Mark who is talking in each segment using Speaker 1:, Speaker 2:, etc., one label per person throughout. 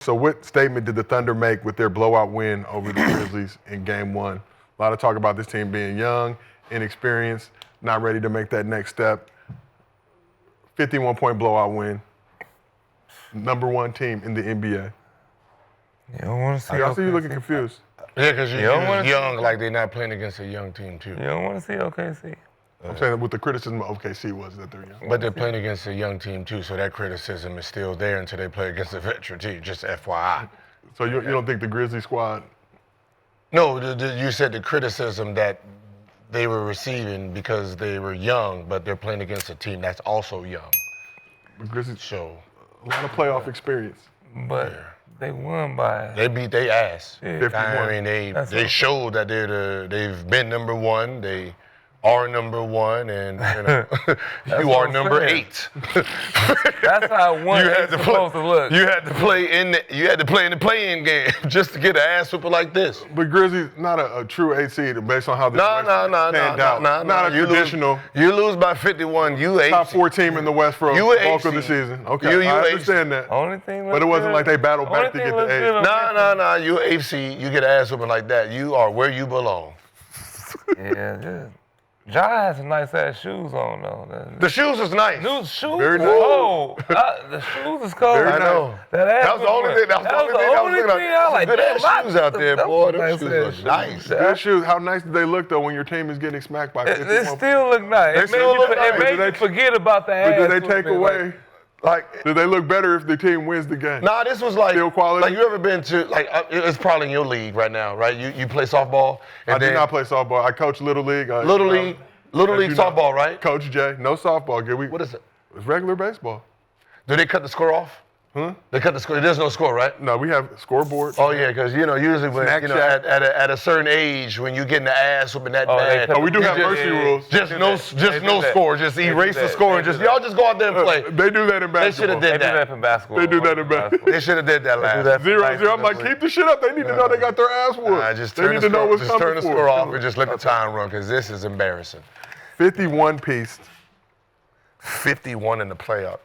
Speaker 1: So what statement did the Thunder make with their blowout win over the Grizzlies in Game 1? A lot of talk about this team being young, inexperienced, not ready to make that next step. 51-point blowout win. Number 1 team in the NBA.
Speaker 2: You don't want to see.
Speaker 1: I see you looking confused.
Speaker 3: Yeah, because you're young, like they're not playing against a young team, too.
Speaker 2: You don't want to see OKC.
Speaker 1: I'm saying what the criticism of OKC was that they're young.
Speaker 3: But they're playing against a young team, too, so that criticism is still there until they play against a veteran team, just FYI.
Speaker 1: So you don't think the Grizzly squad?
Speaker 3: No, you said the criticism that they were receiving because they were young, but they're playing against a team that's also young.
Speaker 1: The Grizzlies
Speaker 3: So
Speaker 1: a lot of playoff experience.
Speaker 2: But they won by.
Speaker 3: they beat their ass.
Speaker 2: Yeah.
Speaker 1: 51.
Speaker 3: I mean, they showed that they've been number 1. They are number 1, and you
Speaker 2: what
Speaker 3: are
Speaker 2: I'm
Speaker 3: number
Speaker 2: saying.
Speaker 3: 8.
Speaker 2: That's how one is supposed to look.
Speaker 3: You had to play in the play-in game just to get an ass whooping like this.
Speaker 1: But Grizzlies not a true 8 seed based on how this West panned out. Not a traditional
Speaker 3: You lose by 51. You 8.
Speaker 1: top 4 team in the West for
Speaker 3: You
Speaker 1: the bulk
Speaker 3: eight
Speaker 1: of the
Speaker 3: seed.
Speaker 1: season. Okay,
Speaker 3: You
Speaker 1: I
Speaker 3: eight
Speaker 1: understand that.
Speaker 2: Only thing.
Speaker 1: But it wasn't like they battled
Speaker 2: Only
Speaker 1: back to
Speaker 2: thing
Speaker 1: get
Speaker 2: looks
Speaker 1: the 8.
Speaker 2: good on
Speaker 3: No. You 8 seed. You get an ass whooping like that. You are where you belong.
Speaker 2: Yeah. Ja has some nice ass shoes on though.
Speaker 3: The shoes is nice.
Speaker 2: New shoes.
Speaker 1: Very nice.
Speaker 2: Whoa. The shoes is cold.
Speaker 1: Very
Speaker 3: I know.
Speaker 2: That
Speaker 3: was the only thing. That was the only thing I was looking at.
Speaker 2: I was like,
Speaker 3: Good ass
Speaker 2: damn,
Speaker 3: shoes out there,
Speaker 2: that
Speaker 3: boy.
Speaker 2: was
Speaker 3: Them
Speaker 2: nice
Speaker 3: shoes
Speaker 2: ass
Speaker 3: look nice.
Speaker 1: Good shoes. How nice do they look though when your team is getting smacked by 51?
Speaker 2: It still look nice.
Speaker 3: They
Speaker 2: It
Speaker 3: still look nice.
Speaker 2: made you forget about the ass.
Speaker 1: But do they take
Speaker 2: whooping,
Speaker 1: away?
Speaker 3: Like,
Speaker 1: Do they look better if the team wins the game?
Speaker 3: nah, this was like,
Speaker 1: Still quality?
Speaker 3: like you ever been to, like, it's probably in your league right now, right? You play softball? And
Speaker 1: I did
Speaker 3: then
Speaker 1: not play softball. I coach Little League.
Speaker 3: Little League
Speaker 1: you know,
Speaker 3: softball, right?
Speaker 1: Coach Jay, no softball.
Speaker 3: What is it?
Speaker 1: It's regular baseball.
Speaker 3: Do they cut the score off?
Speaker 1: Huh?
Speaker 3: They cut the score. There's no score, right?
Speaker 1: No, we have scoreboard.
Speaker 3: Oh yeah, because usually when
Speaker 1: Snack shack.
Speaker 3: at a certain age when you getting the ass whooping that bad,
Speaker 2: cut
Speaker 1: we do
Speaker 3: you
Speaker 1: have
Speaker 3: just-
Speaker 1: mercy rules.
Speaker 3: Just no
Speaker 2: They do that.
Speaker 3: score. Just erase
Speaker 2: do
Speaker 3: the
Speaker 2: that.
Speaker 3: score and
Speaker 2: They
Speaker 3: just
Speaker 2: do that.
Speaker 3: y'all just go out there and play.
Speaker 1: They do that in
Speaker 3: They should
Speaker 1: basketball.
Speaker 3: have
Speaker 2: They
Speaker 3: did
Speaker 2: do that
Speaker 3: that.
Speaker 2: for basketball.
Speaker 1: They do that in basketball.
Speaker 3: They should have did that last.
Speaker 2: that.
Speaker 1: 0-0. I'm like, keep the shit up. They need to know they got their ass whooped.
Speaker 3: Just
Speaker 1: They
Speaker 3: turn
Speaker 1: need
Speaker 3: the
Speaker 1: to know
Speaker 3: score,
Speaker 1: what's
Speaker 3: just
Speaker 1: coming
Speaker 3: turn the
Speaker 1: for
Speaker 3: score
Speaker 1: us.
Speaker 3: off and just let the time run because this is embarrassing.
Speaker 1: 51 piece.
Speaker 3: 51 in the playoff.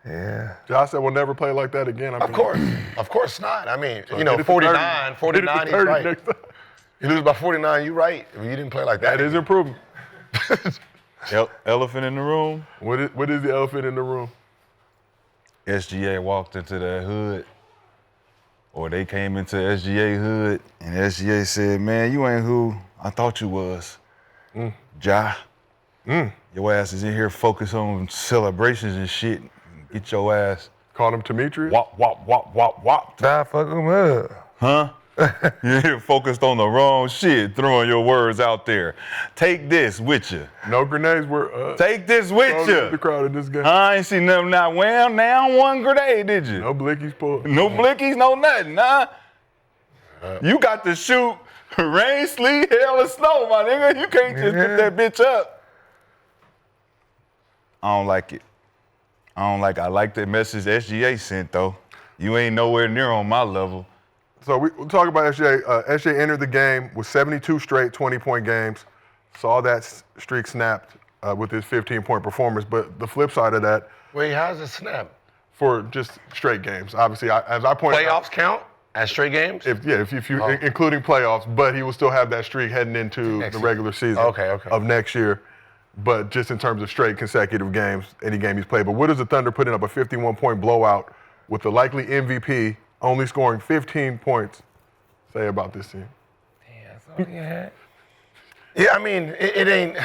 Speaker 2: Yeah.
Speaker 1: Josh said we'll never play like that again.
Speaker 3: Of course not. I mean,
Speaker 1: Get it to 30.
Speaker 3: 49,
Speaker 1: Get it to
Speaker 3: 49, he's
Speaker 1: 30
Speaker 3: right.
Speaker 1: next time.
Speaker 3: You lose by 49, you're right. I mean, you didn't play like that.
Speaker 1: That is improvement.
Speaker 4: Elephant in the room.
Speaker 1: What is the elephant in the room?
Speaker 4: SGA walked into that hood, or they came into SGA hood, and SGA said, "Man, you ain't who I thought you was, Ja. Your ass is in here focused on celebrations and shit. Get your ass
Speaker 1: Called him Demetrius?
Speaker 4: wop, wop, wop, wop, wop.
Speaker 2: Nah, fuck them up.
Speaker 4: Huh? You're here focused on the wrong shit, throwing your words out there. Take this with you.
Speaker 1: No grenades were
Speaker 4: Take this with
Speaker 1: thrown into the
Speaker 4: you.
Speaker 1: crowd in this game.
Speaker 4: I ain't seen them not well now one grenade, did you?
Speaker 1: No blickies pulled.
Speaker 4: No blickies, no nothing, huh? You got to shoot rain, sleet, hail, or snow, my nigga. You can't just put that bitch up. I don't like it. I like the message SGA sent, though. You ain't nowhere near on my level.
Speaker 1: So we'll talk about SGA. SGA entered the game with 72 straight 20-point games. Saw that streak snapped with his 15-point performance. But the flip side of that,
Speaker 3: Wait, how's it snap?
Speaker 1: for just straight games, obviously, as I pointed out,
Speaker 3: Playoffs count as straight games?
Speaker 1: if you including playoffs, but he will still have that streak heading into
Speaker 3: Next
Speaker 1: the regular season
Speaker 3: Okay.
Speaker 1: of next year. But just in terms of straight consecutive games, any game he's played. But what does the Thunder putting up a 51-point blowout with the likely MVP only scoring 15 points say about this team?
Speaker 2: Yeah, that's all you had.
Speaker 3: Yeah, I mean, it ain't.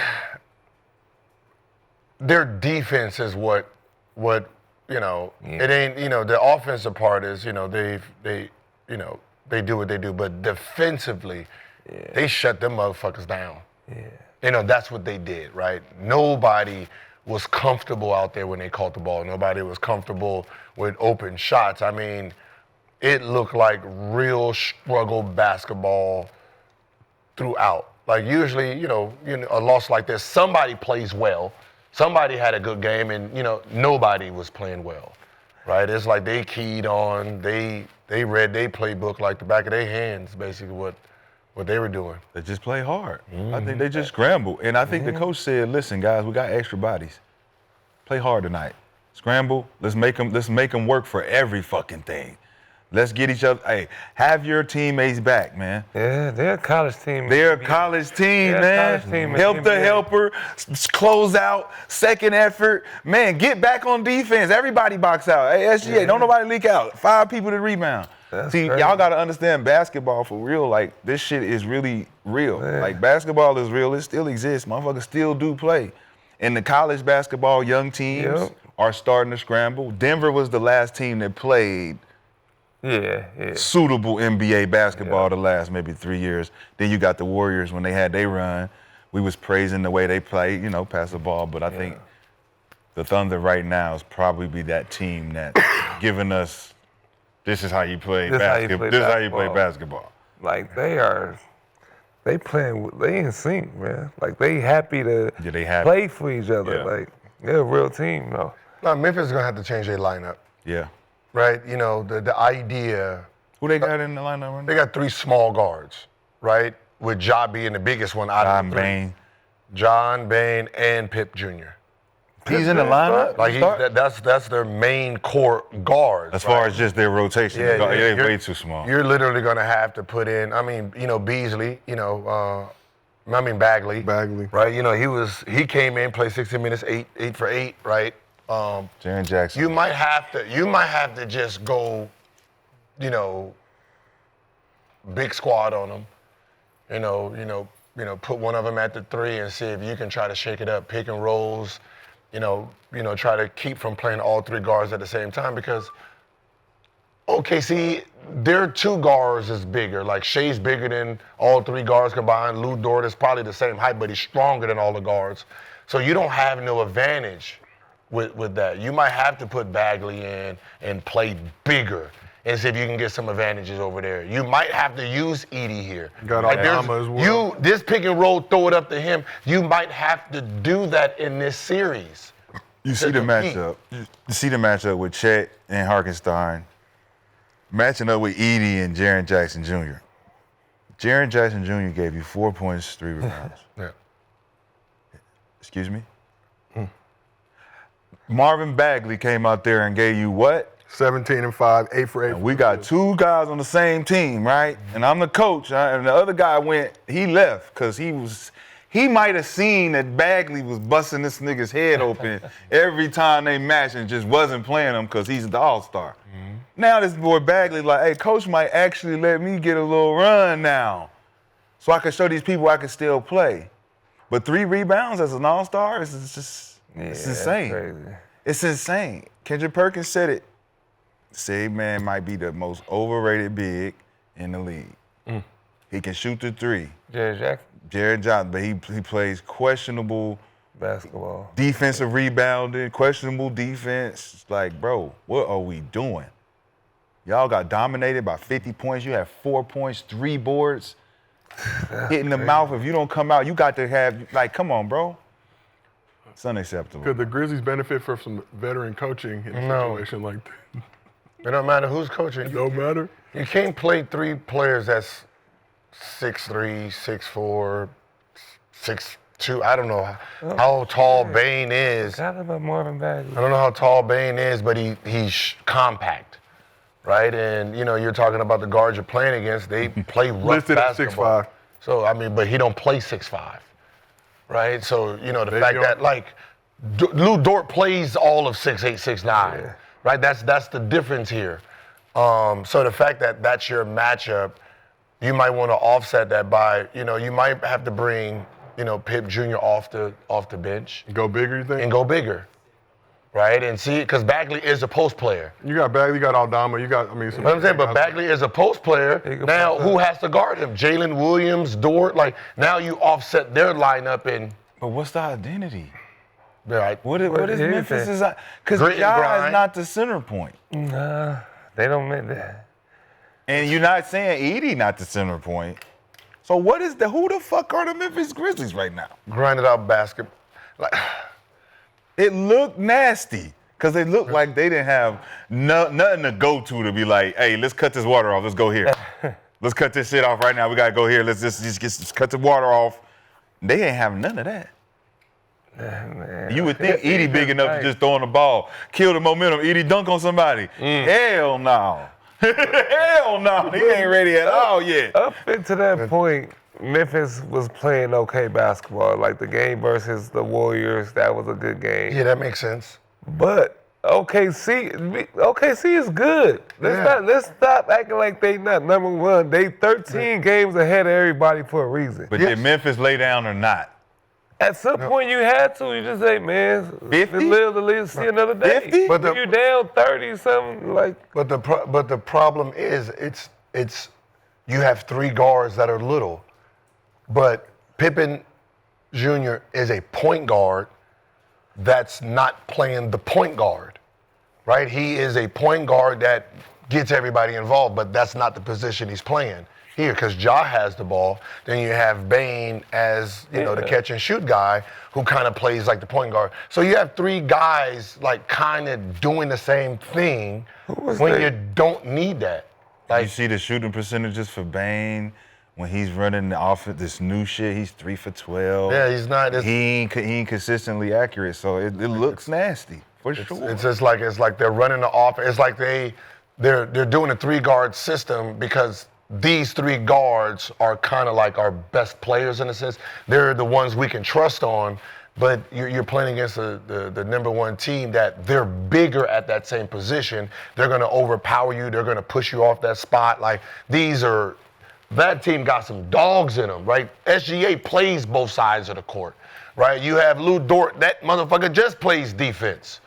Speaker 3: Their defense is what it ain't. The offensive part is they do what they do, but defensively, they shut them motherfuckers down.
Speaker 2: Yeah.
Speaker 3: That's what they did, right? Nobody was comfortable out there when they caught the ball. Nobody was comfortable with open shots. I mean, it looked like real struggle basketball throughout. Like usually, a loss like this, somebody plays well. Somebody had a good game, and nobody was playing well, right? It's like they keyed on, they read their playbook like the back of their hands, basically what they were doing.
Speaker 4: They just play hard. I think they just scramble. And I think the coach said, listen, guys, we got extra bodies. Play hard tonight. Scramble. Let's make them work for every fucking thing. Let's get each other. Hey, have your teammates back, man.
Speaker 2: Yeah, they're a college team.
Speaker 4: They're a college team,
Speaker 2: They're a
Speaker 4: man.
Speaker 2: college team in
Speaker 4: Help the
Speaker 2: NBA.
Speaker 4: helper, close out, second effort. Man, get back on defense. Everybody box out. Hey, SGA, don't nobody leak out. 5 people to rebound.
Speaker 2: That's
Speaker 4: See,
Speaker 2: crazy.
Speaker 4: y'all got to understand basketball for real. Like, this shit is really real.
Speaker 2: Man.
Speaker 4: Like, basketball is real. It still exists. Motherfuckers still do play. And the college basketball young teams are starting to scramble. Denver was the last team that played suitable NBA basketball the last maybe 3 years. Then you got the Warriors when they had their run. We was praising the way they played, pass the ball. But I think the Thunder right now is probably be that team that's giving us, this is how you play basketball. This is how you play basketball.
Speaker 2: Like they in sync, man. Like they happy to play for each other.
Speaker 4: Yeah.
Speaker 2: Like they're a real team, though.
Speaker 3: Now, Memphis is going to have to change their lineup,
Speaker 4: Yeah.
Speaker 3: right? The idea,
Speaker 4: Who they got in the lineup right now?
Speaker 3: they got 3 small guards, right? With Ja being the biggest one out of the 3.
Speaker 4: Bain.
Speaker 3: John, Bain, and Pip Jr.
Speaker 4: He's in the lineup?
Speaker 3: Like that's their main core guards.
Speaker 4: As far as just their rotation, they're way too small.
Speaker 3: You're literally going to have to put in, Beasley, Bagley.
Speaker 1: Bagley.
Speaker 3: Right? He came in, played 60 minutes, 8 for 8, right?
Speaker 4: Jaren Jackson.
Speaker 3: You might have to just go, big squad on them. Put one of them at the 3 and see if you can try to shake it up, pick and rolls, try to keep from playing all 3 guards at the same time because OKC, their 2 guards is bigger. Like Shai's bigger than all 3 guards combined. Lou Dort is probably the same height, but he's stronger than all the guards. So you don't have no advantage with that. You might have to put Bagley in and play bigger and see if you can get some advantages over there. You might have to use Edie here.
Speaker 1: Got Alabama as well.
Speaker 3: This pick and roll, throw it up to him. You might have to do that in this series.
Speaker 4: You see the matchup. You see the matchup with Chet and Harkenstein matching up with Edie and Jaren Jackson Jr. Jaren Jackson Jr. gave you 4 points, 3 rebounds.
Speaker 3: Yeah.
Speaker 4: Excuse me? Marvin Bagley came out there and gave you what?
Speaker 1: 17 and 5, 8 for 8.
Speaker 4: And we got 2 guys on the same team, right? And I'm the coach. And the other guy he left because he might have seen that Bagley was busting this nigga's head open every time they matched and just wasn't playing him because he's the all-star. Mm-hmm. Now this boy Bagley like, hey, coach might actually let me get a little run now so I can show these people I can still play. But 3 rebounds as an all-star is just, it's insane.
Speaker 2: Crazy.
Speaker 4: It's insane. Kendrick Perkins said it. Say man might be the most overrated big in the league. He can shoot the 3.
Speaker 2: Jared Jackson.
Speaker 4: Jared Johnson, but he plays questionable
Speaker 2: Basketball.
Speaker 4: defensive rebounding, questionable defense. It's like, bro, what are we doing? Y'all got dominated by 50 points. You have 4 points, 3 boards. Hitting the mouth. If you don't come out, you got to have, come on, bro. It's unacceptable.
Speaker 1: Could the Grizzlies benefit from some veteran coaching in a situation like that?
Speaker 3: It don't matter who's coaching.
Speaker 1: It don't matter?
Speaker 3: You can't play 3 players that's 6'3", 6'4", 6'2". I don't know how tall Bain is.
Speaker 2: Forgot about Marvin Bagley.
Speaker 3: I don't know how tall Bain is, but he's compact, right? And, you're talking about the guards you're playing against. They play rough
Speaker 1: Listed at
Speaker 3: basketball.
Speaker 1: 6'5".
Speaker 3: So, but he don't play 6'5", right? So, the fact that, Lou Dort plays all of 6'8", 6'9", right? That's the difference here. So the fact that that's your matchup, you might want to offset that by, you might have to bring, Pip Jr. off the bench.
Speaker 1: Go bigger, you think?
Speaker 3: And go bigger, right? And see, because Bagley is a post player.
Speaker 1: You got Bagley, you got Aldama, you got,
Speaker 3: You know what I'm saying? But Bagley is a post player. Now, who has to guard him? Jalen Williams, Dort. Now you offset their lineup and.
Speaker 4: But what's the identity?
Speaker 3: Right.
Speaker 4: What is Memphis'? Because
Speaker 3: Grit and
Speaker 4: Ja
Speaker 3: grind.
Speaker 4: is not the center point.
Speaker 2: Nah, they don't make that.
Speaker 4: And you're not saying Edie not the center point. So who the fuck are the Memphis Grizzlies right now?
Speaker 3: Grinded out basketball.
Speaker 4: It looked nasty because they looked like they didn't have nothing to go to be like, hey, let's cut this water off. Let's go here. Let's cut this shit off right now. We got to go here. Let's just cut the water off. They ain't have none of that.
Speaker 2: Man.
Speaker 4: You would think Edie big enough to just throw on the ball, kill the momentum, Edie dunk on somebody. Hell no. Hell no, he ain't ready at all yet.
Speaker 2: Up until that point, Memphis was playing okay basketball. Like the game versus the Warriors, that was a good game.
Speaker 3: Yeah, that makes sense.
Speaker 2: But OKC is good. Let's stop acting like they not number one. They 13 games ahead of everybody for a reason.
Speaker 4: But did Memphis lay down or not?
Speaker 2: At some point you had to. You just say, man,
Speaker 4: 50?
Speaker 2: live, see another day.
Speaker 4: 50?
Speaker 2: But if you down 30 something, like.
Speaker 3: But the problem is it's you have 3 guards that are little, but Pippen Jr. is a point guard that's not playing the point guard, right? He is a point guard that gets everybody involved, but that's not the position he's playing here because Ja has the ball. Then you have Bane as, the catch and shoot guy who kind of plays like the point guard. So you have 3 guys like kind of doing the same thing when you don't need that.
Speaker 4: You see the shooting percentages for Bane when he's running the offense, this new shit, he's 3 for 12.
Speaker 3: Yeah, he's not.
Speaker 4: He ain't consistently accurate, so it looks nasty for sure.
Speaker 3: It's just like they're running the offense. It's like they're doing a 3-guard system because these 3 guards are kind of like our best players in a sense. They're the ones we can trust on, but you're playing against the number 1 team that they're bigger at that same position. They're going to overpower you. They're going to push you off that spot. Like that team got some dogs in them, right? SGA plays both sides of the court, right? You have Lou Dort. That motherfucker just plays defense.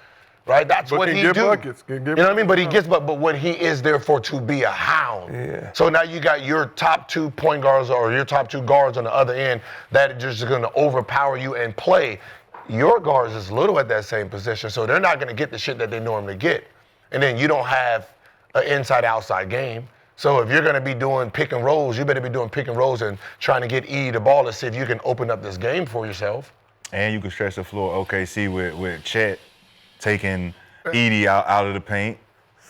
Speaker 3: Right, that's what he do.
Speaker 1: Buckets.
Speaker 3: You know what I mean? But he gets, but what he is there for to be a hound.
Speaker 2: Yeah.
Speaker 3: So now you got your top 2 point guards or your top 2 guards on the other end that are just going to overpower you and play. Your guards is little at that same position, so they're not going to get the shit that they normally get. And then you don't have an inside-outside game. So if you're going to be doing pick and rolls, you better be doing pick and rolls and trying to get E the ball to see if you can open up this game for yourself.
Speaker 4: And you can stretch the floor OKC with Chet taking Edie out of the paint,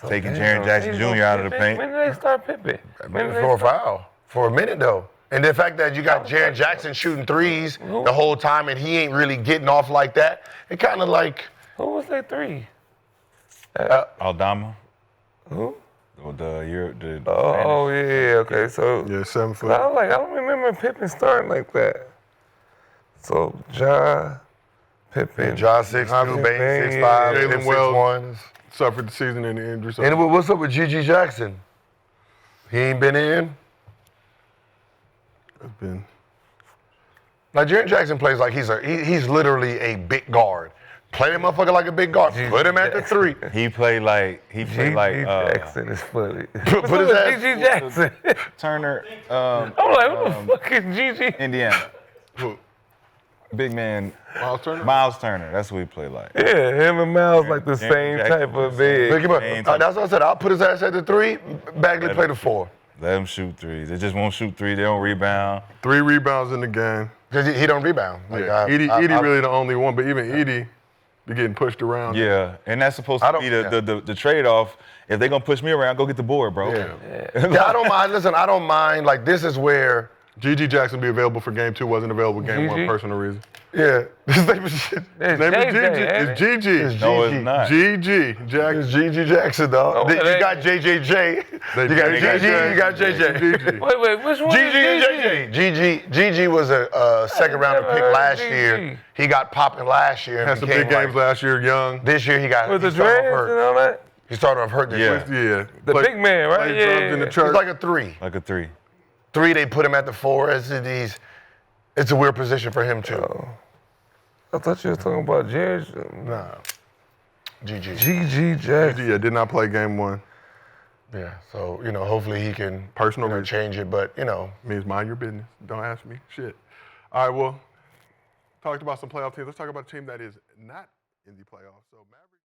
Speaker 4: taking Jaren Jackson Jr. out of the paint.
Speaker 2: When did they start Pippen?
Speaker 3: For a foul. For a minute, though. And the fact that you got Jaren Jackson shooting threes the whole time and he ain't really getting off like that, it kind of like...
Speaker 2: Who was that 3?
Speaker 4: Aldama.
Speaker 2: Who?
Speaker 4: The
Speaker 2: yeah, okay. So
Speaker 1: Yeah, 7 foot.
Speaker 2: I was like, I don't remember Pippen starting like that. So Ja, Pippen.
Speaker 3: Ja 6'2", Bane 6'5",
Speaker 1: Jalen
Speaker 3: Tim
Speaker 1: Wells
Speaker 3: 6'1".
Speaker 1: suffered the season in the injury. So
Speaker 3: And what's up with Gigi Jackson? He ain't been in?
Speaker 1: it's been
Speaker 3: Like Jaren Jackson plays like he's literally a big guard. Play that motherfucker like a big guard. Put him at the 3.
Speaker 4: He played like
Speaker 2: Jackson is funny.
Speaker 3: Put his ass.
Speaker 2: Gigi Jackson.
Speaker 4: Turner,
Speaker 2: I'm like, who the fuck is Gigi?
Speaker 4: Indiana.
Speaker 1: who?
Speaker 4: Big man,
Speaker 1: Miles Turner.
Speaker 4: Miles Turner. That's what he played like.
Speaker 2: Yeah, him and Miles like the
Speaker 4: Jaren
Speaker 2: same
Speaker 4: Jackson.
Speaker 2: type of
Speaker 3: Pick
Speaker 2: big.
Speaker 3: him up. That's what I said. I'll put his ass at the 3. Bagley play the 4.
Speaker 4: Let them shoot threes. They just won't shoot 3. They don't rebound.
Speaker 1: 3 rebounds in the game.
Speaker 3: Because he don't rebound. Like,
Speaker 1: Yeah. Edie really the only one, but even Edie be getting pushed around.
Speaker 4: Yeah, and that's supposed
Speaker 3: I
Speaker 4: to be
Speaker 3: don't-
Speaker 4: the trade-off. If they're gonna push me around, go get the board, bro.
Speaker 3: Yeah, I don't mind. Listen, I don't mind. Like, this is where,
Speaker 1: Gigi Jackson be available for game 2, wasn't available game 1,
Speaker 2: Gigi?
Speaker 1: personal reason.
Speaker 3: yeah. His name is shit.
Speaker 2: It's
Speaker 1: Name is
Speaker 2: JJ,
Speaker 1: Gigi.
Speaker 2: ain't
Speaker 1: It's
Speaker 2: it?
Speaker 1: Gigi.
Speaker 3: It's
Speaker 4: No,
Speaker 3: Gigi.
Speaker 4: it's not.
Speaker 1: Gigi
Speaker 3: It's
Speaker 1: Jackson.
Speaker 3: Gigi Jackson, dog.
Speaker 2: Oh,
Speaker 3: You
Speaker 2: they-
Speaker 3: got JJJ. You got Gigi, you got JJ.
Speaker 1: Gigi.
Speaker 2: Wait, which one
Speaker 3: Gigi and
Speaker 2: is
Speaker 3: JJ. Gigi was a second rounder
Speaker 2: never
Speaker 3: pick
Speaker 2: heard
Speaker 3: last
Speaker 2: Gigi.
Speaker 3: year. He got popping last year. and
Speaker 1: Had some
Speaker 3: became
Speaker 1: big games
Speaker 3: like-
Speaker 1: last year, young.
Speaker 3: This year he got
Speaker 2: With the
Speaker 3: he started
Speaker 2: dreads
Speaker 3: off
Speaker 2: and
Speaker 3: hurt.
Speaker 2: all that?
Speaker 3: He started off hurt this
Speaker 4: Yeah.
Speaker 3: year.
Speaker 1: Yeah.
Speaker 2: The big man, right?
Speaker 1: Played
Speaker 2: Yeah,
Speaker 1: drums in the
Speaker 2: yeah.
Speaker 1: church.
Speaker 3: He's like a 3.
Speaker 4: Like a 3.
Speaker 3: 3, they put him at the 4. It's a weird position for him too.
Speaker 2: I thought you were talking about Jared.
Speaker 3: Nah. GG.
Speaker 2: Gigi Jackson.
Speaker 1: Gigi did not play game 1.
Speaker 3: Yeah. So, hopefully he can
Speaker 1: Personal reason.
Speaker 3: change it. But,
Speaker 1: Means mind your business. Don't ask me. Shit. All right, well, talked about some playoff teams. Let's talk about a team that is not in the playoffs. So Mavericks.